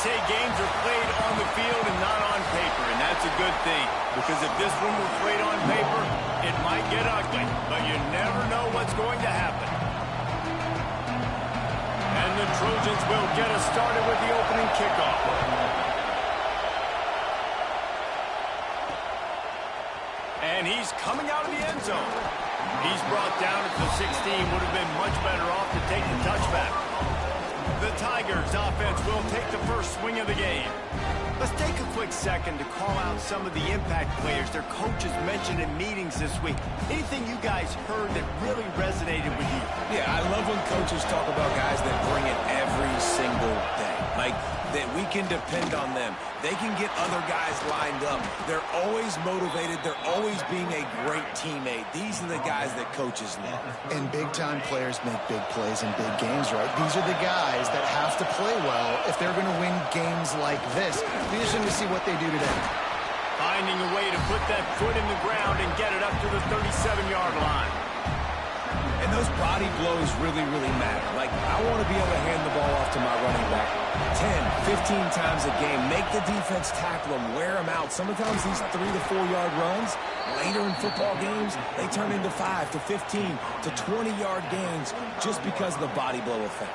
say games are played on the field and not on paper, and that's a good thing. Because if this one were played on paper, it might get ugly, but you never know what's going to happen. And the Trojans will get us started with the opening kickoff. And he's coming out of the end zone. He's brought down at the 16. Would have been much better off to take the touchback. The Tigers offense will take the first swing of the game. Let's take a quick second to call out some of the impact players their coaches mentioned in meetings this week. Anything you guys heard that really resonated with you? Yeah, I love when coaches talk about guys that bring it every single day. Like, that we can depend on them. They can get other guys lined up. They're always motivated. They're always being a great teammate. These are the guys that coaches love. And big-time players make big plays in big games, right? These are the guys that have to play well if they're going to win games like this. We just need to see what they do today. Finding a way to put that foot in the ground and get it up to the 37-yard line. And those body blows really, really matter. Like, I want to be able to hand the ball off to my running back 10, 15 times a game. Make the defense tackle him, wear him out. Sometimes these 3 to 4 yard runs, later in football games, they turn into 5 to 15 to 20-yard gains just because of the body blow effect.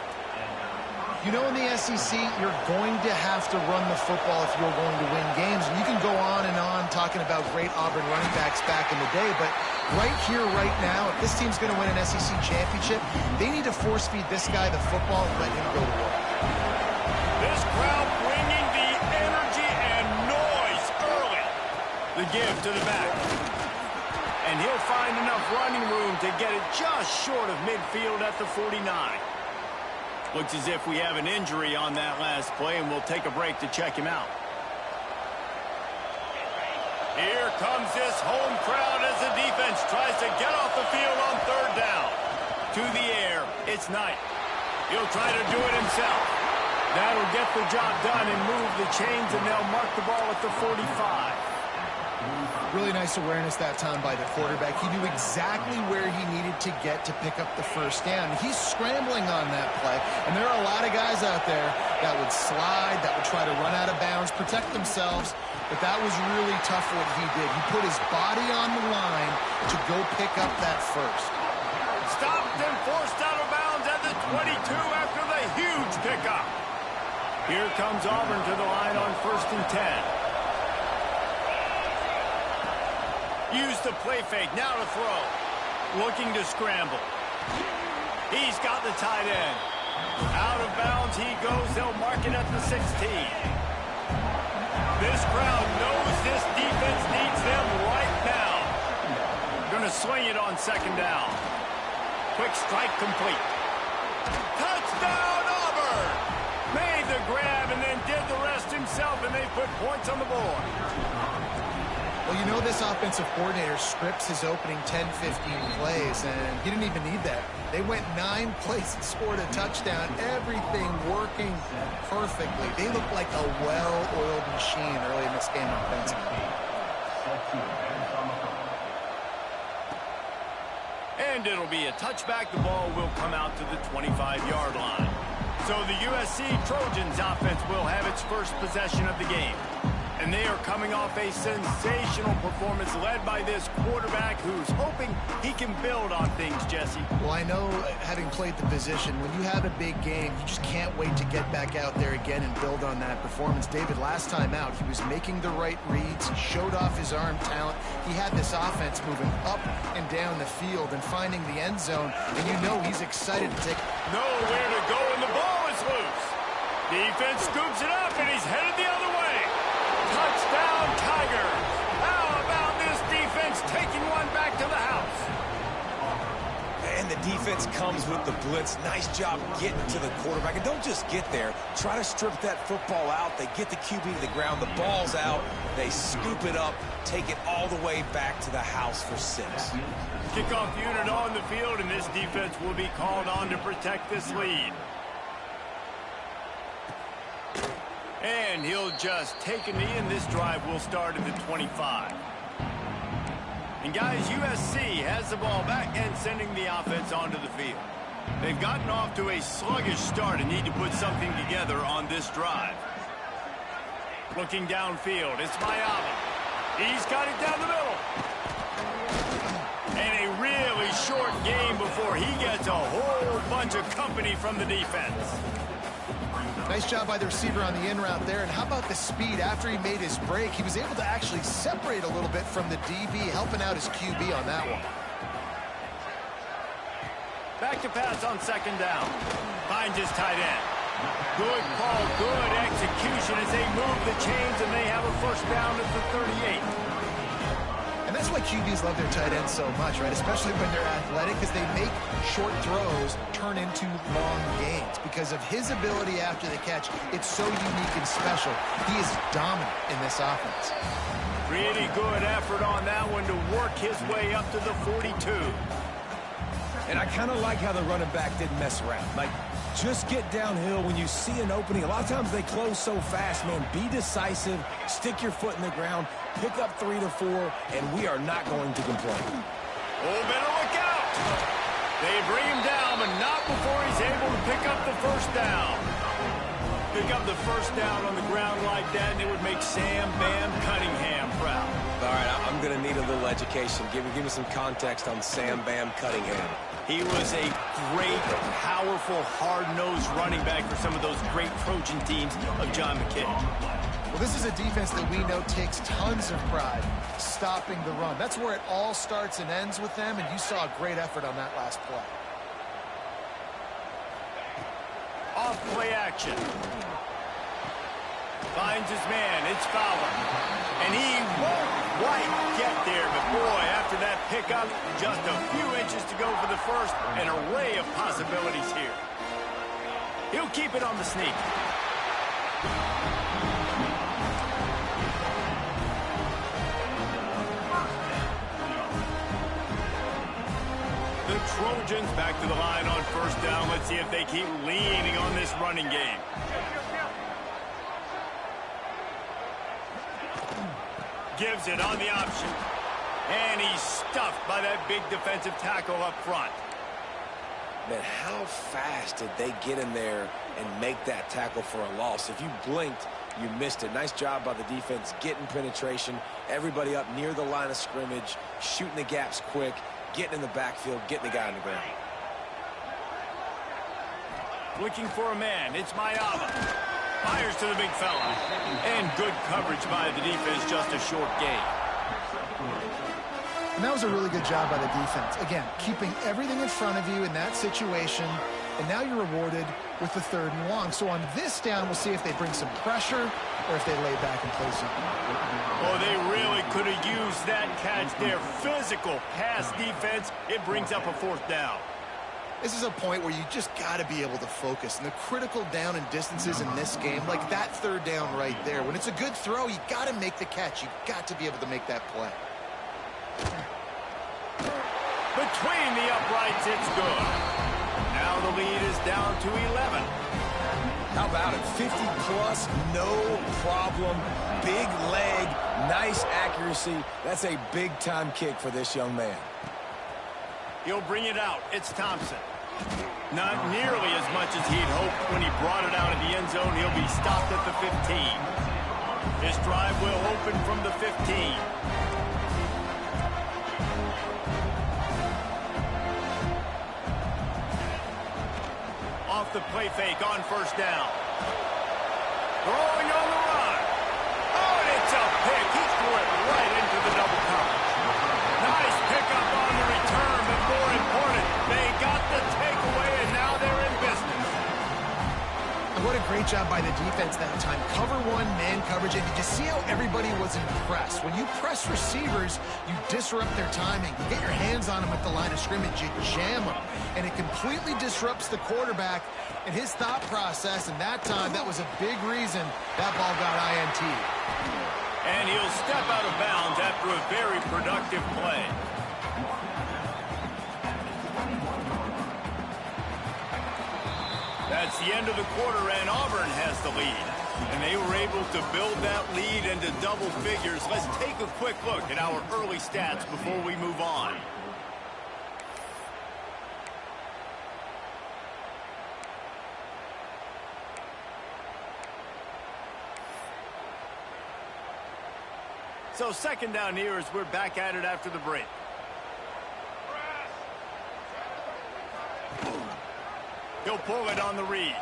You know, in the SEC, you're going to have to run the football if you're going to win games. And you can go on and on talking about great Auburn running backs back in the day, but right here, right now, if this team's going to win an SEC championship, they need to force-feed this guy the football and let him go to work. This crowd bringing the energy and noise early. The give to the back. And he'll find enough running room to get it just short of midfield at the 49. Looks as if we have an injury on that last play, and we'll take a break to check him out. Here comes this home crowd as the defense tries to get off the field on third down. To the air, it's Knight. He'll try to do it himself. That'll get the job done and move the chains, and they'll mark the ball at the 45. Really nice awareness that time by the quarterback. He knew exactly where he needed to get to pick up the first down. He's scrambling on that play, and there are a lot of guys out there that would slide, that would try to run out of bounds, protect themselves, but that was really tough what he did. He put his body on the line to go pick up that first. Stopped and forced out of bounds at the 22 after the huge pickup. Here comes Auburn to the line on 1st and 10. Use the play fake, now to throw. Looking to scramble. He's got the tight end. Out of bounds he goes, they'll mark it at the 16. This crowd knows this defense needs them right now. Gonna swing it on 2nd down. Quick strike complete. Touchdown Auburn! Made the grab and then did the rest himself, and they put points on the board. Well, you know, this offensive coordinator scripts his opening 10, 15 plays, and he didn't even need that. They went 9 plays and scored a touchdown, everything working perfectly. They looked like a well-oiled machine early in this game offensively. And it'll be a touchback. The ball will come out to the 25-yard line. So the USC Trojans offense will have its first possession of the game. And they are coming off a sensational performance led by this quarterback who's hoping he can build on things, Jesse. Well, I know, having played the position, when you have a big game, you just can't wait to get back out there again and build on that performance. David, last time out, he was making the right reads. He showed off his arm talent. He had this offense moving up and down the field and finding the end zone. And you know he's excited to take... Nowhere to go, and the ball is loose. Defense scoops it up, and he's headed the other way. Touchdown, Tigers. How about this defense taking one back to the house? And the defense comes with the blitz. Nice job getting to the quarterback. And don't just get there. Try to strip that football out. They get the QB to the ground. The ball's out. They scoop it up, take it all the way back to the house for 6. Kickoff unit on the field, and this defense will be called on to protect this lead. And he'll just take a knee, and this drive will start at the 25. And guys, USC has the ball back and sending the offense onto the field. They've gotten off to a sluggish start and need to put something together on this drive. Looking downfield, it's Mayaba. He's got it down the middle. And a really short game before he gets a whole bunch of company from the defense. Nice job by the receiver on the in route there. And how about the speed? After he made his break, he was able to actually separate a little bit from the DB, helping out his QB on that one. Back to pass on second down. Finds his tight end. Good call, good execution as they move the chains, and they have a first down at the 38. And that's why QBs love their tight ends so much, right? Especially when they're athletic, because they make short throws turn into long gains. Because of his ability after the catch, it's so unique and special. He is dominant in this offense. Pretty good effort on that one to work his way up to the 42. And I kind of like how the running back didn't mess around. Like, just get downhill when you see an opening. A lot of times they close so fast, man. Be decisive, stick your foot in the ground, pick up 3 to 4, and we are not going to complain. Oh, better look out. They bring him down, but not before he's able to pick up the first down. Pick up the first down on the ground like that, and it would make Sam Bam Cunningham proud. All right, I'm going to need a little education. Give me some context on Sam Bam Cunningham. He was a great, powerful, hard-nosed running back for some of those great Trojan teams of John McKay. Well, this is a defense that we know takes tons of pride stopping the run. That's where it all starts and ends with them, and you saw a great effort on that last play. Off play action. Finds his man. It's Fowler. And he won't quite get there, but boy, after that pickup, just a few inches to go for the first. An array of possibilities here. He'll keep it on the sneak. The Trojans back to the line on first down. Let's see if they keep leaning on this running game. Gives it on the option. And he's stuffed by that big defensive tackle up front. Man, how fast did they get in there and make that tackle for a loss? If you blinked, you missed it. Nice job by the defense getting penetration. Everybody up near the line of scrimmage, shooting the gaps quick, getting in the backfield, getting the guy on the ground. Looking for a man. It's Mayaba. Fires to the big fella. And good coverage by the defense, just a short gain. And that was a really good job by the defense. Again, keeping everything in front of you in that situation, and now you're rewarded with the 3rd and long. So on this down, we'll see if they bring some pressure or if they lay back and play something. Oh, they really could have used that catch there. Physical pass defense. It brings up a 4th down. This is a point where you just got to be able to focus. And the critical down and distances in this game, like that 3rd down right there, when it's a good throw, you got to make the catch. You got to be able to make that play. Between the uprights, it's good. Now the lead is down to 11. How about it? 50-plus, no problem. Big leg, nice accuracy. That's a big-time kick for this young man. He'll bring it out. It's Thompson. Not nearly as much as he'd hoped when he brought it out of the end zone. He'll be stopped at the 15. His drive will open from the 15. Off the play fake on first down. Throwing on the run. Oh, and it's a pick. He threw it right into the double coverage. Nice pickup on the return, but more important, they got the takeaway, and now they're in business. And what a great job by the defense that time. Cover 1, man coverage, and did you see how everybody was impressed? When you press receivers, you disrupt their timing. You get your hands on them at the line of scrimmage, you jam them, and it completely disrupts the quarterback and his thought process, and that time, that was a big reason that ball got INT. And he'll step out of bounds after a very productive play. That's the end of the quarter, and Auburn has the lead. And they were able to build that lead into double figures. Let's take a quick look at our early stats before we move on. So second down here as we're back at it after the break. He'll pull it on the read.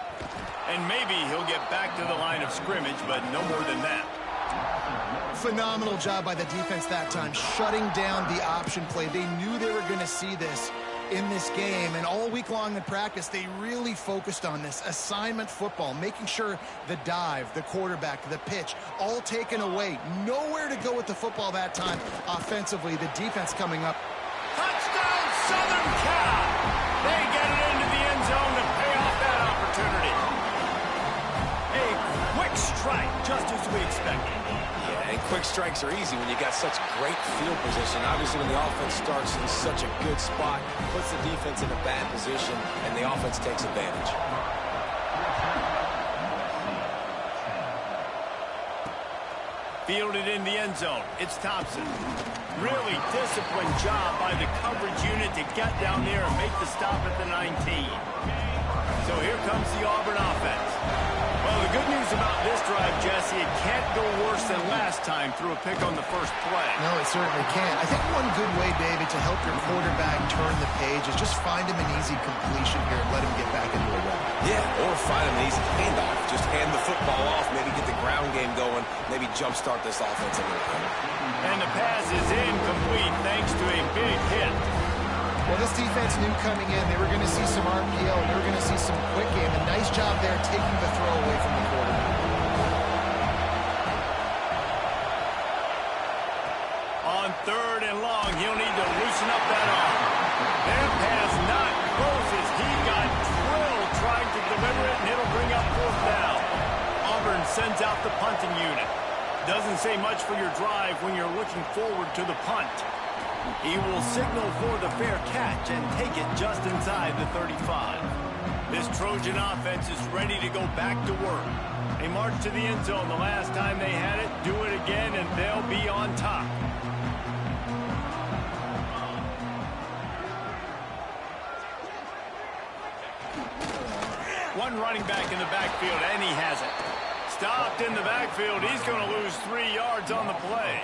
And maybe he'll get back to the line of scrimmage, but no more than that. Phenomenal job by the defense that time, shutting down the option play. They knew they were going to see this in this game, and all week long in practice, they really focused on this assignment football, making sure the dive, the quarterback, the pitch, all taken away. Nowhere to go with the football that time offensively. The defense coming up. Touchdown, Southern Cal! They get it into the end zone to pay off that opportunity. A quick strike, just as we expected. Yeah, and quick strikes are easy when you got such great field position. Obviously, when the offense starts in such a good spot, puts the defense in a bad position, and the offense takes advantage. Fielded in the end zone. It's Thompson. Really disciplined job by the coverage unit to get down there and make the stop at the 19. So here comes the Auburn offense. Well, the good news about this drive, Jesse, it can't go worse than last time through a pick on the first play. No, it certainly can't. I think one good way, David, to help your quarterback turn the page is just find him an easy completion here and let him get back into a run. Yeah, or find him an easy handoff. Just hand the football off, maybe get the ground game going, maybe jumpstart this offense a little bit. And the pass is incomplete thanks to a big hit. Well, this defense knew coming in they were going to see some RPO, and they were going to see some quick game. A nice job there taking the throw away from the quarterback. On third and long, he'll need to loosen up that arm. That pass not close as he got drilled trying to deliver it, and it'll bring up fourth down. Auburn sends out the punting unit. Doesn't say much for your drive when you're looking forward to the punt. He will signal for the fair catch and take it just inside the 35. This Trojan offense is ready to go back to work. They marched to the end zone the last time they had it, do it again, and they'll be on top. One running back in the backfield, and he has it. Stopped in the backfield. He's going to lose 3 yards on the play.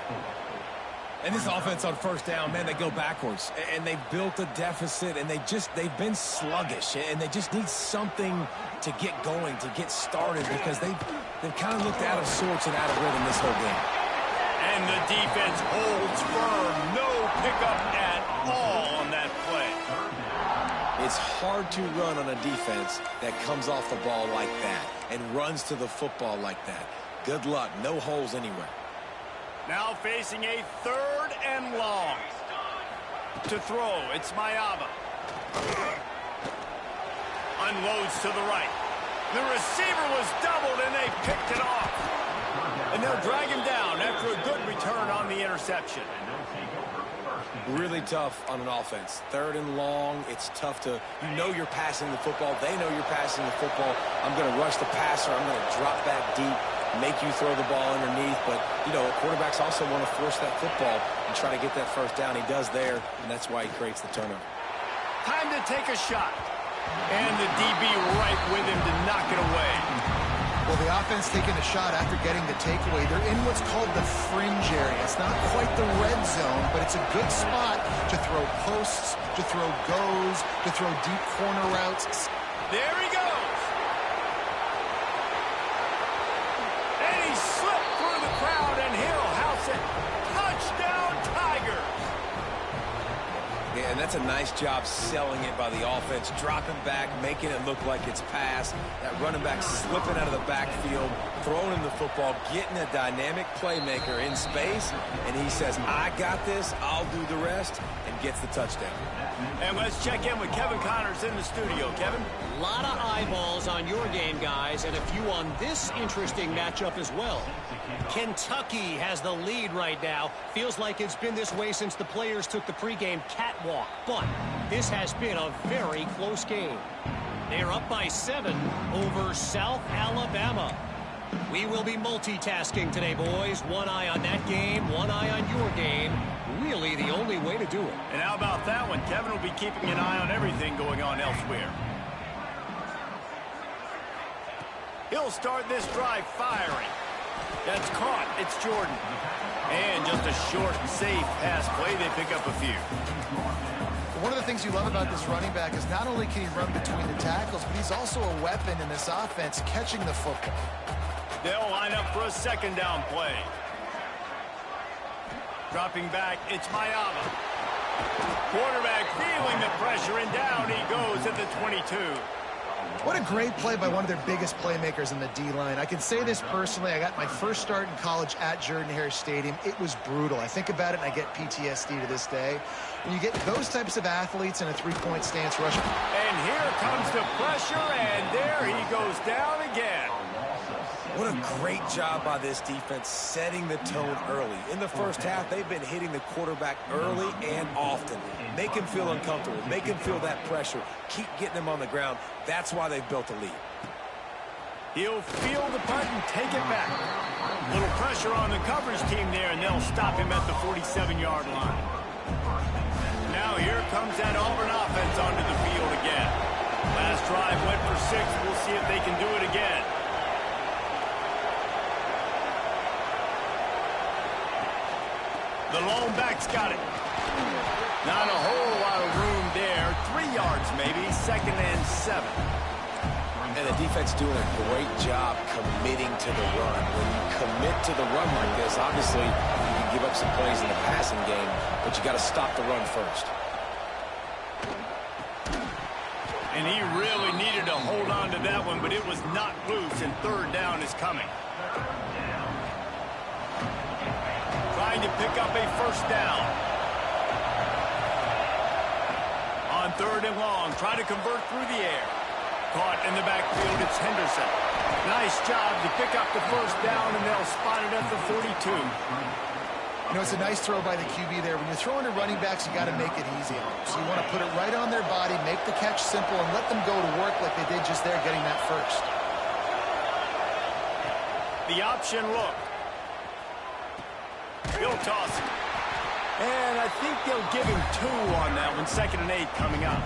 And this offense on first down, man, they go backwards. And they've built a deficit, and they've been sluggish. And they just need something to get going, to get started, because they've kind of looked out of sorts and out of rhythm this whole game. And the defense holds firm. No pickup at all on that play. It's hard to run on a defense that comes off the ball like that and runs to the football like that. Good luck. No holes anywhere. Now facing a third and long. To throw, it's Mayaba. Unloads to the right. The receiver was doubled, and they picked it off. And they'll drag him down after a good return on the interception. Really tough on an offense. Third and long, it's tough to, you know you're passing the football. They know you're passing the football. I'm going to rush the passer. I'm going to drop back deep, make you throw the ball underneath. But, you know, quarterbacks also want to force that football and try to get that first down. He does there, and that's why he creates the turnover. Time to take a shot. And the DB right with him to knock it away. Well, the offense taking a shot after getting the takeaway. They're in what's called the fringe area. It's not quite the red zone, but it's a good spot to throw posts, to throw goes, to throw deep corner routes. There he goes. And he slipped through the crowd, and he'll house it. Touchdown, Tigers. Yeah, and that's a nice job selling it by the offense, dropping back, making it look like it's pass. That running back slipping out of the backfield, throwing him the football, getting a dynamic playmaker in space, and he says, I got this, I'll do the rest, and gets the touchdown. And let's check in with Kevin Connors in the studio. Kevin? A lot of eyeballs on your game, guys, and a few on this interesting matchup as well. Kentucky has the lead right now. Feels like it's been this way since the players took the pregame catwalk. But this has been a very close game. They're up by 7 over South Alabama. We will be multitasking today, boys. One eye on that game, one eye on your game. Really the only way to do it. And how about that one? Kevin will be keeping an eye on everything going on elsewhere. He'll start this drive firing. That's caught. It's Jordan. And just a short, safe pass play. They pick up a few. One of the things you love about this running back is not only can he run between the tackles, but he's also a weapon in this offense catching the football. They'll line up for a second down play. Dropping back, it's Mayava. Quarterback feeling the pressure, and down he goes at the 22. What a great play by one of their biggest playmakers in the D-line. I can say this personally. I got my first start in college at Jordan-Hare Stadium. It was brutal. I think about it, and I get PTSD to this day. When you get those types of athletes in a three-point stance rush. And here comes the pressure, and there he goes down again. What a great job by this defense setting the tone early. In the first half, they've been hitting the quarterback early and often. Make him feel uncomfortable. Make him feel that pressure. Keep getting him on the ground. That's why they've built a lead. He'll feel the punt and take it back. Little pressure on the coverage team there, and they'll stop him at the 47-yard line. Now here comes that Auburn offense onto the field again. Last drive went for 6. We'll see if they can do it again. The lone back's got it. Not a whole lot of room there. 3 yards maybe. 2nd and 7. And the defense doing a great job committing to the run. When you commit to the run like this, obviously you can give up some plays in the passing game, but you got to stop the run first. And he really needed to hold on to that one, but it was not loose, and 3rd down is coming. Trying to pick up a 1st down. On 3rd and long, trying to convert through the air. Caught in the backfield, it's Henderson. Nice job to pick up the 1st down, and they'll spot it at the 42. You know, it's a nice throw by the QB there. When you're throwing to running backs, you got to make it easy. So you want to put it right on their body, make the catch simple, and let them go to work like they did just there getting that 1st. The option look. He'll toss it. And I think they'll give him 2 on that one. 2nd and 8 coming up.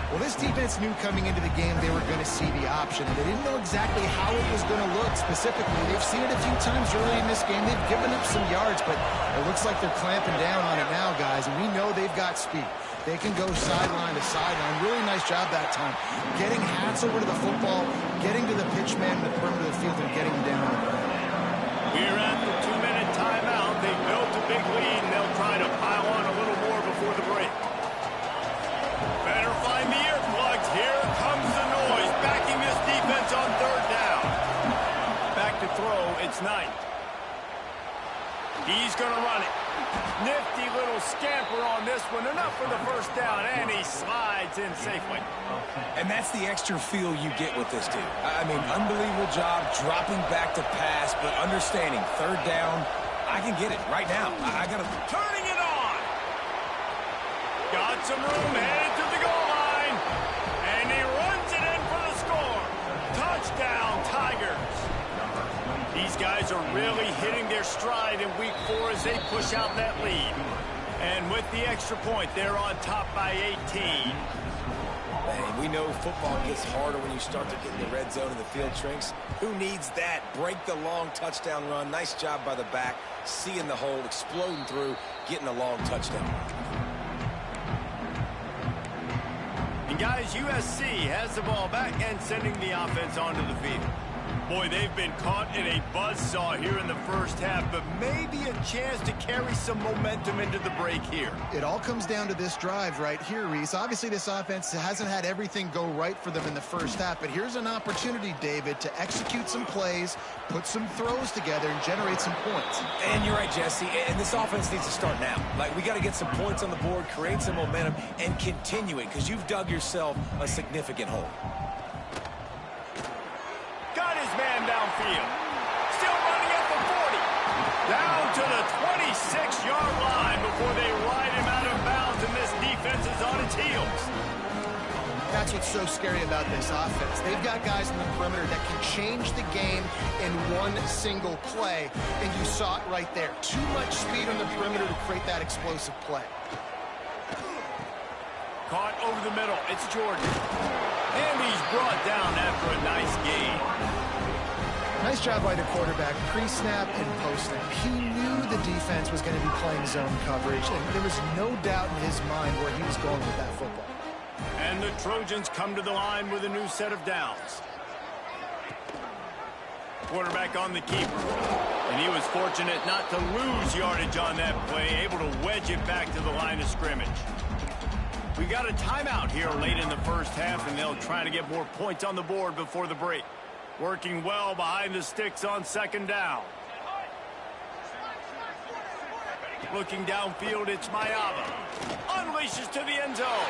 Well, this defense knew coming into the game they were going to see the option, and they didn't know exactly how it was going to look specifically. They've seen it a few times early in this game. They've given up some yards, but it looks like they're clamping down on it now, guys, and we know they've got speed. They can go sideline to sideline. Really nice job that time. Getting hats over to the football, getting to the pitch man in the perimeter of the field, and getting him down. We're at the 2-minute timeout. They built a big lead, and they'll try to pile on a little more before the break. Better find the earplugs. Here comes the noise, backing this defense on 3rd down. Back to throw, it's Knight. He's going to run it. Nifty little scamper on this one. Enough for the 1st down, and he slides in safely. And that's the extra feel you get with this dude. I mean, unbelievable job dropping back to pass, but understanding 3rd down, I can get it right now. I got to... Turning it on. Got some room, headed to the goal line. And he runs it in for the score. Touchdown, Tigers. These guys are really hitting their stride in week 4 as they push out that lead. And with the extra point, they're on top by 18. Man, we know football gets harder when you start to get in the red zone and the field shrinks. Who needs that? Break the long touchdown run. Nice job by the back. Seeing the hole, exploding through, getting a long touchdown. And guys, USC has the ball back and sending the offense onto the field. Boy, they've been caught in a buzzsaw here in the first half, but maybe a chance to carry some momentum into the break here. It all comes down to this drive right here, Reese. Obviously, this offense hasn't had everything go right for them in the first half, but here's an opportunity, David, to execute some plays, put some throws together, and generate some points. And you're right, Jesse, and this offense needs to start now. Like, we got to get some points on the board, create some momentum, and continue it, because you've dug yourself a significant hole. Got his man downfield. Still running at the 40. Down to the 26-yard line before they ride him out of bounds, and this defense is on its heels. That's what's so scary about this offense. They've got guys in the perimeter that can change the game in one single play, and you saw it right there. Too much speed on the perimeter to create that explosive play. Caught over the middle. It's Jordan. And he's brought down after a nice gain. Nice job by the quarterback, pre-snap and post-snap. He knew the defense was going to be playing zone coverage, and there was no doubt in his mind where he was going with that football. And the Trojans come to the line with a new set of downs. Quarterback on the keeper. And he was fortunate not to lose yardage on that play, able to wedge it back to the line of scrimmage. We got a timeout here late in the first half, and they'll try to get more points on the board before the break. Working well behind the sticks on second down. Looking downfield, it's Mayava. Unleashes to the end zone.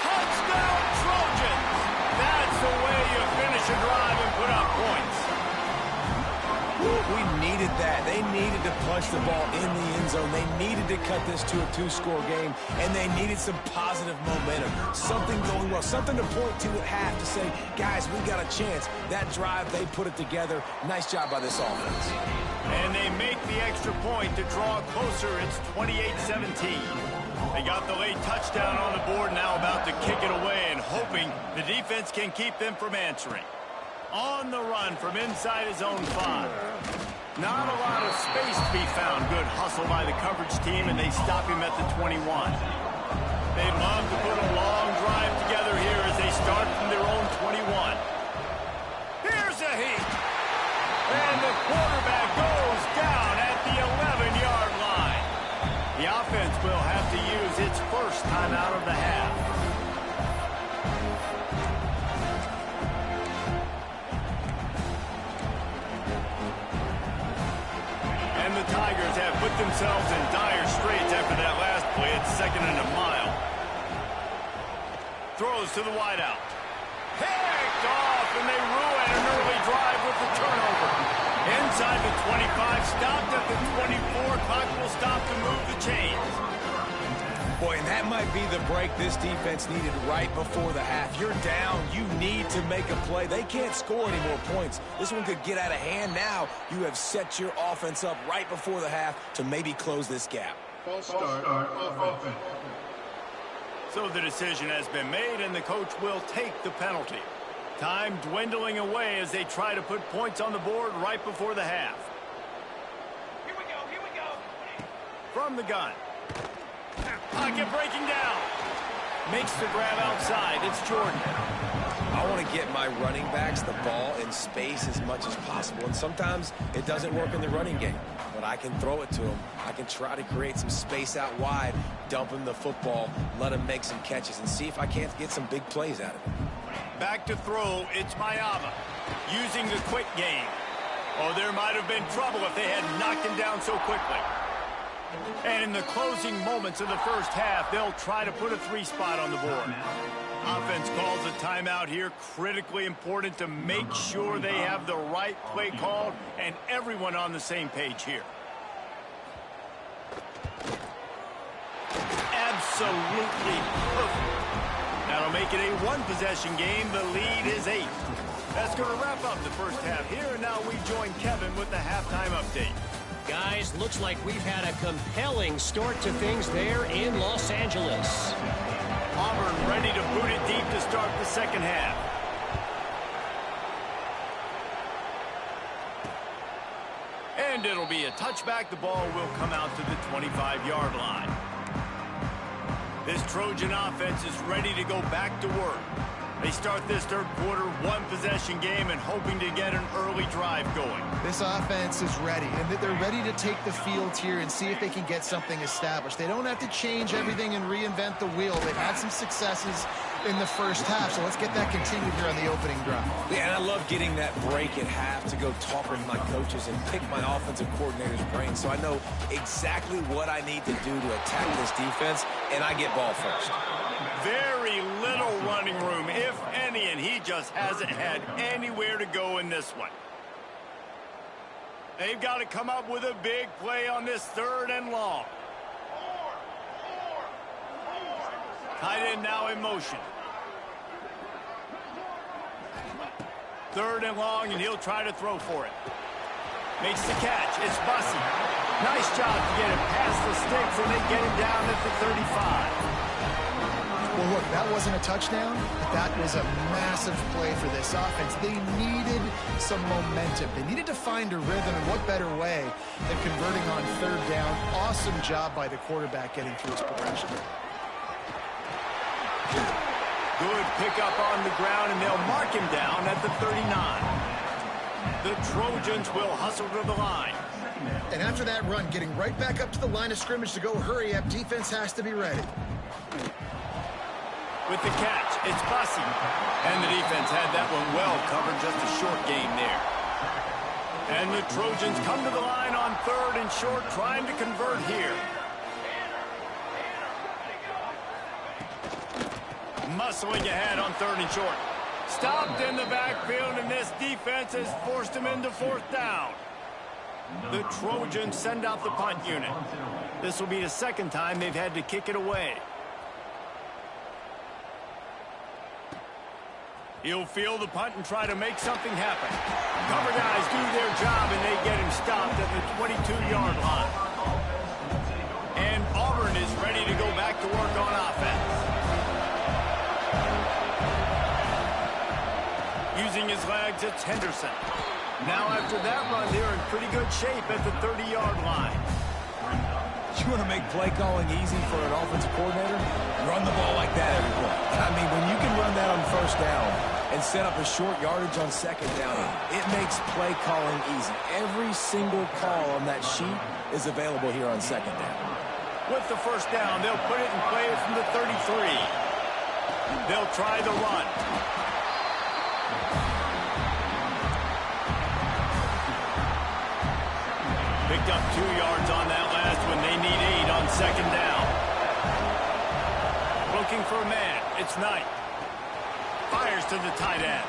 Touchdown, Trojans! That's the way you finish a drive and put up points. We needed that. They needed to punch the ball in the end zone. They needed to cut this to a 2-score game, and they needed some positive momentum. Something going well, something to point to at half to say, guys, we got a chance. That drive, they put it together. Nice job by this offense. And they make the extra point to draw closer. It's 28-17. They got the late touchdown on the board, now about to kick it away and hoping the defense can keep them from answering. On the run from inside his own 5. Not a lot of space to be found. Good hustle by the coverage team, and they stop him at the 21. They'd love to put a long drive together here as they start from their own 21. Here's a heat. And the quarterback goes down at the 11-yard line. The offense will have to use its first time out of the half. And the Tigers have put themselves in dire straits after that last play. It's 2nd and a mile. Throws to the wideout. Picked off, and they ruin an early drive with the turnover. Inside the 25, stopped at the 24. Clock will stop to move the chains. Boy, and that might be the break this defense needed right before the half. You're down. You need to make a play. They can't score any more points. This one could get out of hand now. You have set your offense up right before the half to maybe close this gap. False start offense. So the decision has been made, and the coach will take the penalty. Time dwindling away as they try to put points on the board right before the half. Here we go. From the gun. Pocket breaking down. Makes the grab outside. It's Jordan. I want to get my running backs the ball in space as much as possible. And sometimes it doesn't work in the running game. But I can throw it to them. I can try to create some space out wide, dump him the football, let him make some catches, and see if I can't get some big plays out of it. Back to throw. It's Mayava. Using the quick game. Oh, there might have been trouble if they had knocked him down so quickly. And in the closing moments of the first half, they'll try to put a 3-spot on the board. Offense calls a timeout here. Critically important to make sure they have the right play called and everyone on the same page here. Absolutely perfect. That'll make it a 1-possession game. The lead is 8. That's going to wrap up the first half here. And now we join Kevin with the halftime update. Guys, looks like we've had a compelling start to things there in Los Angeles. Auburn ready to boot it deep to start the second half. And it'll be a touchback. The ball will come out to the 25-yard line. This Trojan offense is ready to go back to work. They start this third quarter 1-possession game and hoping to get an early drive going. This offense is ready, and they're ready to take the field here and see if they can get something established. They don't have to change everything and reinvent the wheel. They've had some successes in the first half, so let's get that continued here on the opening drive. Yeah, and I love getting that break at half to go talk with my coaches and pick my offensive coordinator's brain so I know exactly what I need to do to attack this defense, and I get ball first. Very little running room, if any, and he just hasn't had anywhere to go in this one. They've got to come up with a big play on this 3rd and long. Tight end now in motion. 3rd and long, and he'll try to throw for it. Makes the catch. It's Bussey. Nice job to get him past the sticks, and they get him down at the 35. Well, look, that wasn't a touchdown, but that was a massive play for this offense. They needed some momentum. They needed to find a rhythm, and what better way than converting on third down. Awesome job by the quarterback getting through his progression. Good pickup on the ground, and they'll mark him down at the 39. The Trojans will hustle to the line. And after that run, getting right back up to the line of scrimmage to go hurry up, defense has to be ready. With the catch, it's Bussy. And the defense had that one well covered, just a short gain there. And the Trojans come to the line on third and short, trying to convert here. Muscling ahead on third and short. Stopped in the backfield, and this defense has forced him into fourth down. The Trojans send out the punt unit. This will be the second time they've had to kick it away. He'll field the punt and try to make something happen. Cover guys do their job, and they get him stopped at the 22-yard line. And Auburn is ready to go back to work on offense. Using his legs, it's Henderson. Now after that run, they're in pretty good shape at the 30-yard line. You want to make play calling easy for an offensive coordinator? Run the ball like that every play. I mean, when you can run that on first down and set up a short yardage on second down, it makes play calling easy. Every single call on that sheet is available here on second down. With the first down, they'll put it in play from the 33. They'll try the run. Picked up 2 yards on that last one. They need 8 on second down. Looking for a man. It's Knight. Fires to the tight end.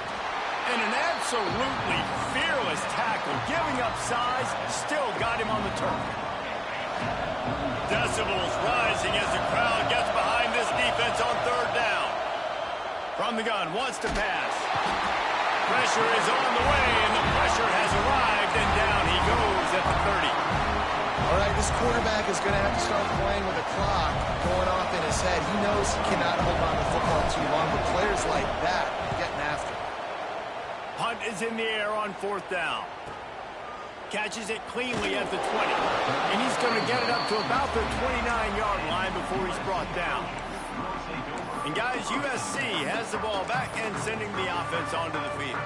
And an absolutely fearless tackle. Giving up size. Still got him on the turf. Decibels rising as the crowd gets behind this defense on third down. From the gun. Wants to pass. Pressure is on the way, and the pressure has arrived, and down he goes at the 30. All right, this quarterback is going to have to start playing with a clock going off in his head. He knows he cannot hold on to the football too long, but players like that are getting after him. Punt is in the air on fourth down. Catches it cleanly at the 20, and he's going to get it up to about the 29-yard line before he's brought down. And guys, USC has the ball back and sending the offense onto the field.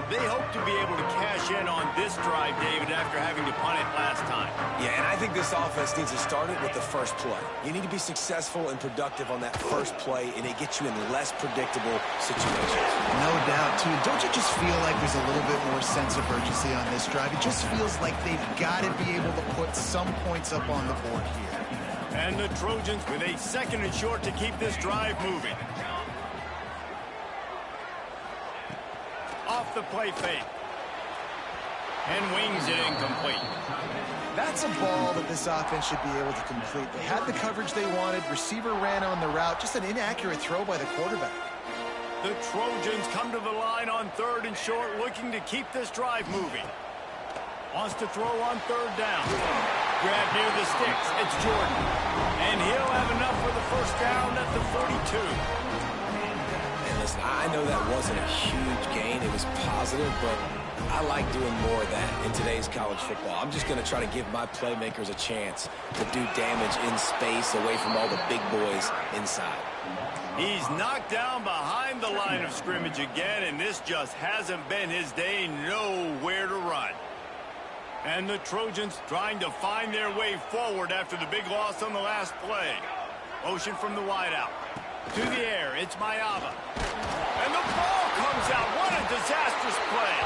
They hope to be able to cash in on this drive, David, after having to punt it last time. Yeah, and I think this offense needs to start it with the first play. You need to be successful and productive on that first play, and it gets you in less predictable situations. No doubt, too. Don't you just feel like there's a little bit more sense of urgency on this drive? It just feels like they've got to be able to put some points up on the board here. And the Trojans with a second and short to keep this drive moving. Off the play fake. And wings it incomplete. That's a ball that this offense should be able to complete. They had the coverage they wanted. Receiver ran on the route. Just an inaccurate throw by the quarterback. The Trojans come to the line on third and short, looking to keep this drive moving. Wants to throw on third down. Grab near the sticks. It's Jordan. And he'll have enough for the first down at the 42. And listen, I know that wasn't a huge gain. It was positive, but I like doing more of that in today's college football. I'm just going to try to give my playmakers a chance to do damage in space away from all the big boys inside. He's knocked down behind the line of scrimmage again, and this just hasn't been his day. Nowhere to run. And the Trojans trying to find their way forward after the big loss on the last play. Motion from the wideout. To the air, it's Mayava. And the ball comes out. What a disastrous play.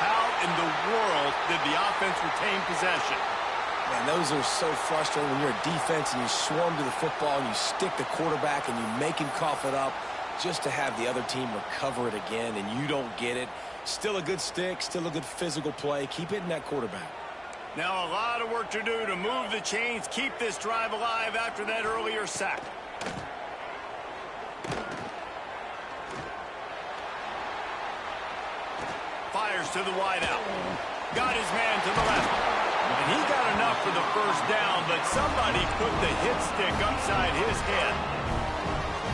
How in the world did the offense retain possession? Man, those are so frustrating when you're a defense and you swarm to the football and you stick the quarterback and you make him cough it up just to have the other team recover it again and you don't get it. Still a good stick, still a good physical play. Keep hitting that quarterback. Now a lot of work to do to move the chains, keep this drive alive after that earlier sack. Fires to the wideout. Got his man to the left. And he got enough for the first down, but somebody put the hit stick upside his head.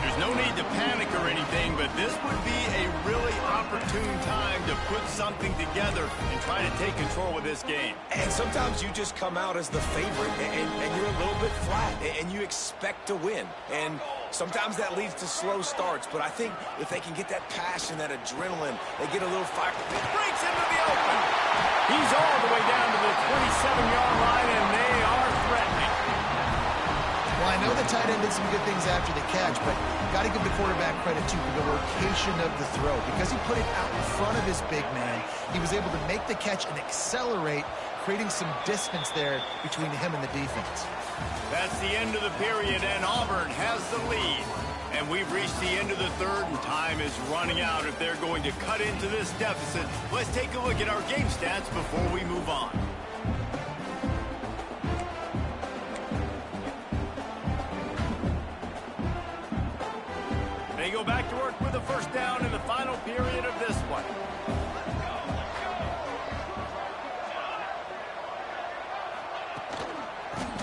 There's no need to panic or anything, but this would be a really opportune time to put something together and try to take control of this game. And sometimes you just come out as the favorite, and you're a little bit flat, and you expect to win. And sometimes that leads to slow starts, but I think if they can get that passion, that adrenaline, they get a little fire. Breaks into the open. He's all the way down to the 27-yard line, and they are threatening. Well, I know the tight end did some good things after the catch, but got to give the quarterback credit, too, for the location of the throw. Because he put it out in front of his big man, he was able to make the catch and accelerate, creating some distance there between him and the defense. That's the end of the period, and Auburn has the lead. And we've reached the end of the third, and time is running out if they're going to cut into this deficit. Let's take a look at our game stats before we move on. They go back to work with a first down in the final period of this one.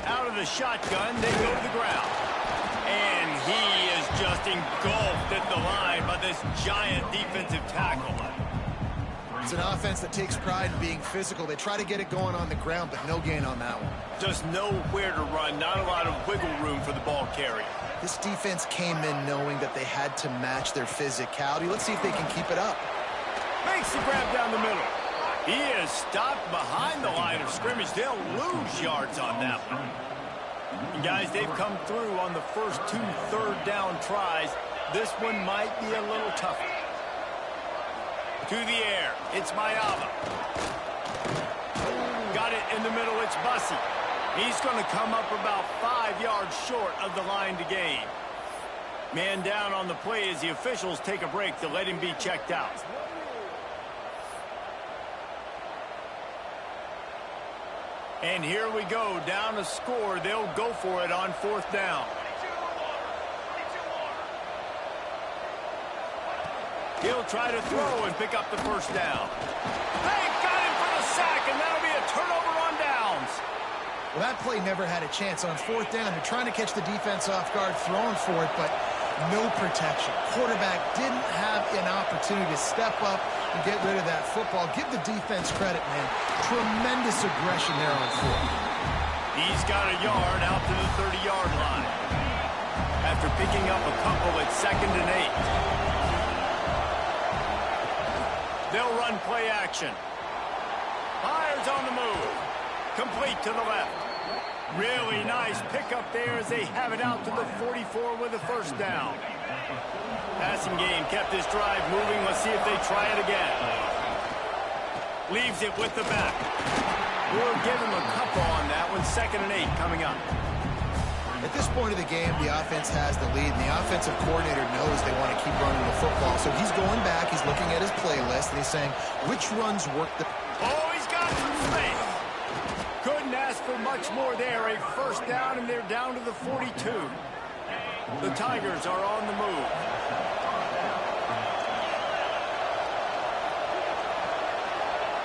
Out of the shotgun, they go to the ground. And he is just engulfed at the line by this giant defensive tackle. It's an offense that takes pride in being physical. They try to get it going on the ground, but no gain on that one. Just nowhere to run, not a lot of wiggle room for the ball carrier. This defense came in knowing that they had to match their physicality. Let's see if they can keep it up. Makes the grab down the middle. He is stopped behind the line of scrimmage. They'll lose yards on that one. And guys, they've come through on the first 2 third-down tries. This one might be a little tougher. To the air, it's Mayava. Got it in the middle, it's Bussey. He's going to come up about 5 yards short of the line to gain. Man down on the play as the officials take a break to let him be checked out. And here we go, down to score. They'll go for it on fourth down. He'll try to throw and pick up the first down. They got him for the sack, and that'll be a turnover on downs. Well, that play never had a chance. On fourth down, they're trying to catch the defense off guard, throwing for it, but no protection. Quarterback didn't have an opportunity to step up and get rid of that football. Give the defense credit, man. Tremendous aggression there on fourth. He's got a yard out to the 30-yard line. After picking up a couple at 2nd and 8. They'll run play action. Fires on the move. Complete to the left. Really nice pickup there as they have it out to the 44 with a first down. Passing game kept this drive moving. Let's see if they try it again. Leaves it with the back. We'll give him a couple on that one. 2nd and 8 coming up. At this point of the game, the offense has the lead, and the offensive coordinator knows they want to keep running the football. So he's going back, he's looking at his playlist, and he's saying, which runs work the... Oh, he's got some space. Couldn't ask for much more there. A first down, and they're down to the 42. The Tigers are on the move.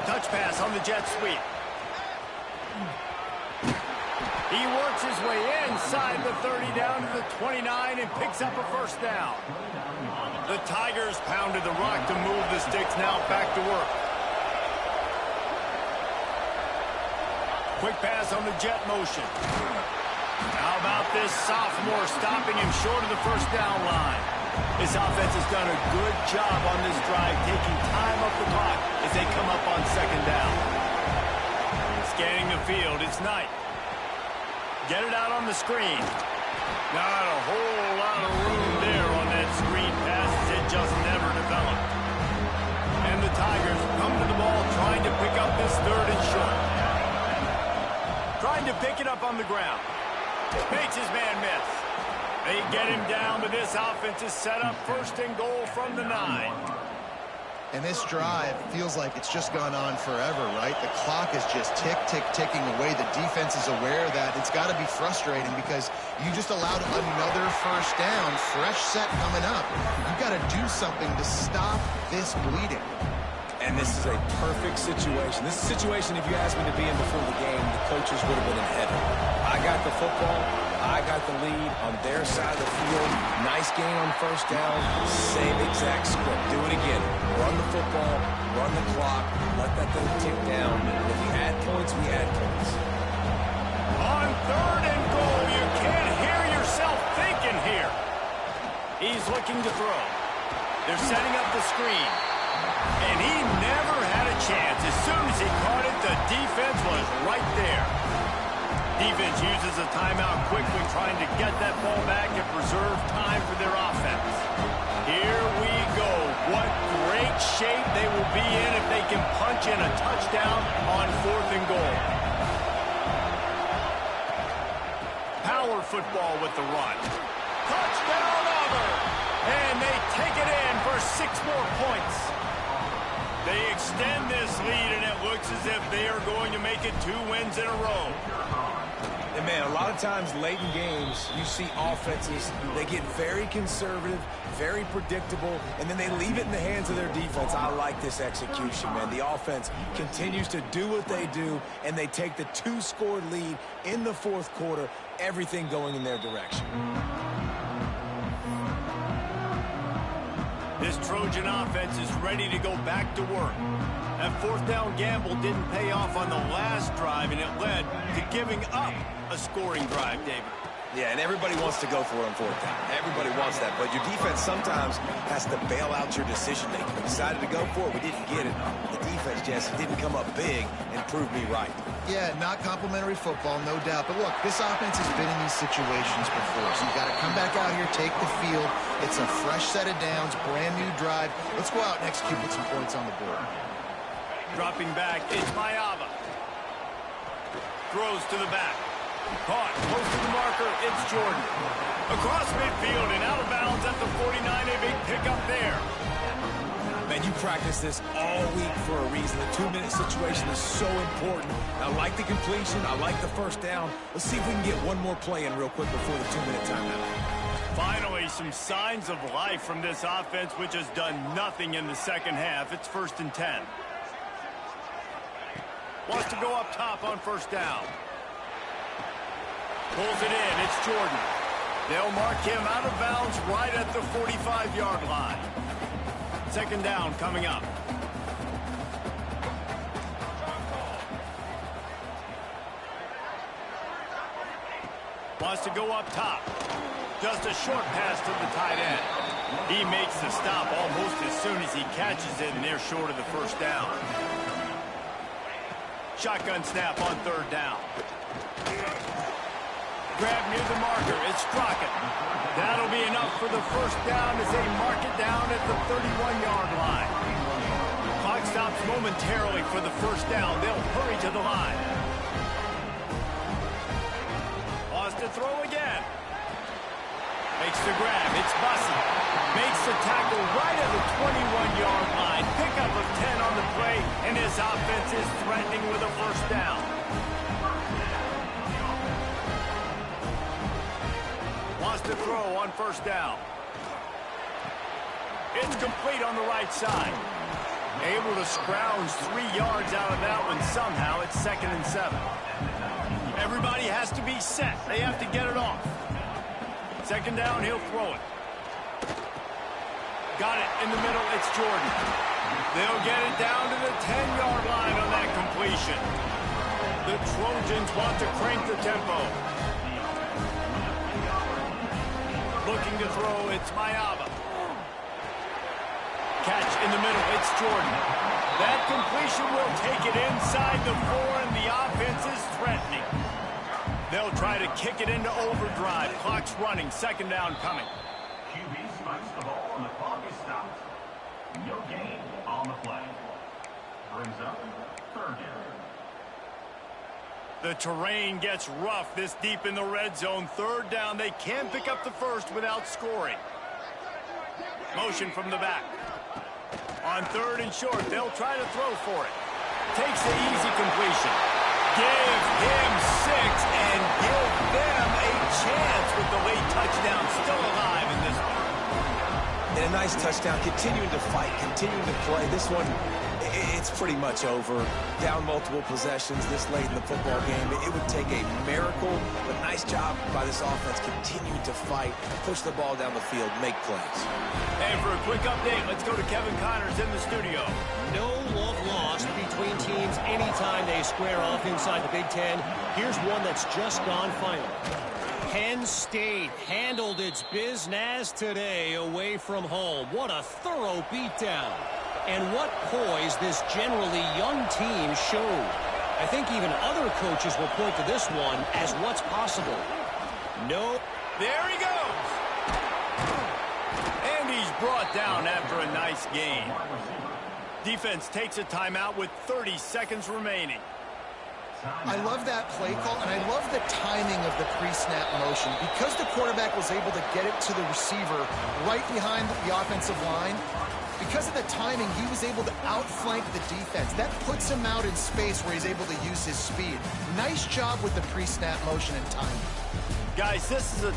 Touch pass on the jet sweep. He works his way inside the 30 down to the 29 and picks up a first down. The Tigers pounded the rock to move the sticks. Now back to work. Quick pass on the jet motion. How about this sophomore stopping him short of the first down line? This offense has done a good job on this drive, taking time off the clock as they come up on 2nd down. Scanning the field, it's Knight. Get it out on the screen. Not a whole lot of room there on that screen pass as it just never developed. And the Tigers come to the ball trying to pick up this 3rd and short. Trying to pick it up on the ground. Makes his man miss. They get him down, but this offense is set up 1st and goal from the 9. And this drive feels like it's just gone on forever, right? The clock is just ticking away. The defense is aware of that. It's got to be frustrating because you just allowed another first down, fresh set coming up. You've got to do something to stop this bleeding. And this is a perfect situation. This is a situation, if you asked me to be in before the game, the coaches would have been in heaven. I got the football. I got the lead on their side of the field. Nice gain on first down. Same exact script. Do it again. Run the football, run the clock, let that thing tick down. And if we add points, we add points. On 3rd and goal, you can't hear yourself thinking here. He's looking to throw. They're setting up the screen. And he never had a chance. As soon as he caught it, the defense was right there. Defense uses a timeout quickly, trying to get that ball back and preserve time for their offense. Here we go. What great shape they will be in if they can punch in a touchdown on 4th and goal. Power football with the run. Touchdown, Auburn! And they take it in for 6 more points. They extend this lead, and it looks as if they are going to make it 2 wins in a row. And, man, a lot of times late in games, you see offenses, they get very conservative, very predictable, and then they leave it in the hands of their defense. I like this execution, man. The offense continues to do what they do, and they take the 2-score lead in the 4th quarter, everything going in their direction. This Trojan offense is ready to go back to work. That 4th down gamble didn't pay off on the last drive, and it led to giving up a scoring drive, David. Yeah, and everybody wants to go for it on 4th down. Everybody wants that, but your defense sometimes has to bail out your decision-making. We decided to go for it. We didn't get it. The defense, Jesse, didn't come up big and prove me right. Yeah, not complimentary football, no doubt. But look, this offense has been in these situations before, so you've got to come back out here, take the field. It's a fresh set of downs, brand new drive. Let's go out and execute with some points on the board. Dropping back, it's Mayava. Throws to the back. Caught, close to the marker, it's Jordan. Across midfield and out of bounds at the 49, a big pickup there. Man, you practice this all week for a reason. The 2-minute situation is so important. I like the completion. I like the first down. Let's see if we can get one more play in real quick before the 2-minute timeout. Finally, some signs of life from this offense, which has done nothing in the second half. It's 1st and 10. Wants to go up top on 1st down. Pulls it in. It's Jordan. They'll mark him out of bounds right at the 45-yard line. 2nd down coming up. Wants to go up top. Just a short pass to the tight end. He makes the stop almost as soon as he catches it, and they're short of the 1st down. Shotgun snap on 3rd down. Grab near the marker. It's Crockett. That'll be enough for the 1st down as they mark it down at the 31-yard line. Clock stops momentarily for the 1st down. They'll hurry to the line. Wants to throw again. Makes the grab. It's Bussey. Makes the tackle right at the 21-yard line. Pickup of 10 on the play, and his offense is threatening with a 1st down. Wants to throw on 1st down. It's complete on the right side. Able to scrounge 3 yards out of that one somehow. It's 2nd and 7. Everybody has to be set. They have to get it off. 2nd down, he'll throw it. Got it in the middle, it's Jordan. They'll get it down to the 10-yard line on that completion. The Trojans want to crank the tempo. Looking to throw, it's Mayava. Catch in the middle, it's Jordan. That completion will take it inside the 4, and the offense is threatening. They'll try to kick it into overdrive. Clock's running, 2nd down coming. QB spikes the ball and the clock is stopped. No gain on the play. Brings up 3rd down. The terrain gets rough this deep in the red zone. 3rd down. They can pick up the 1st without scoring. Motion from the back. On 3rd and short, they'll try to throw for it. Takes the easy completion. Give him 6 and give them a chance with the late touchdown still alive in this one. And a nice touchdown, continuing to fight, continuing to play. This one, It's pretty much over. Down multiple possessions this late in the football game. It would take a miracle, but nice job by this offense continuing to fight, push the ball down the field, make plays. And for a quick update, let's go to Kevin Connors in the studio. No love lost between teams anytime they square off inside the Big Ten. Here's one that's just gone final. Penn State handled its business today away from home. What a thorough beatdown. And what poise this generally young team showed. I think even other coaches will point to this one as what's possible. No. There he goes. And he's brought down after a nice gain. Defense takes a timeout with 30 seconds remaining. I love that play call, and I love the timing of the pre-snap motion. Because the quarterback was able to get it to the receiver right behind the offensive line, because of the timing, he was able to outflank the defense. That puts him out in space where he's able to use his speed. Nice job with the pre-snap motion and timing. Guys, this is a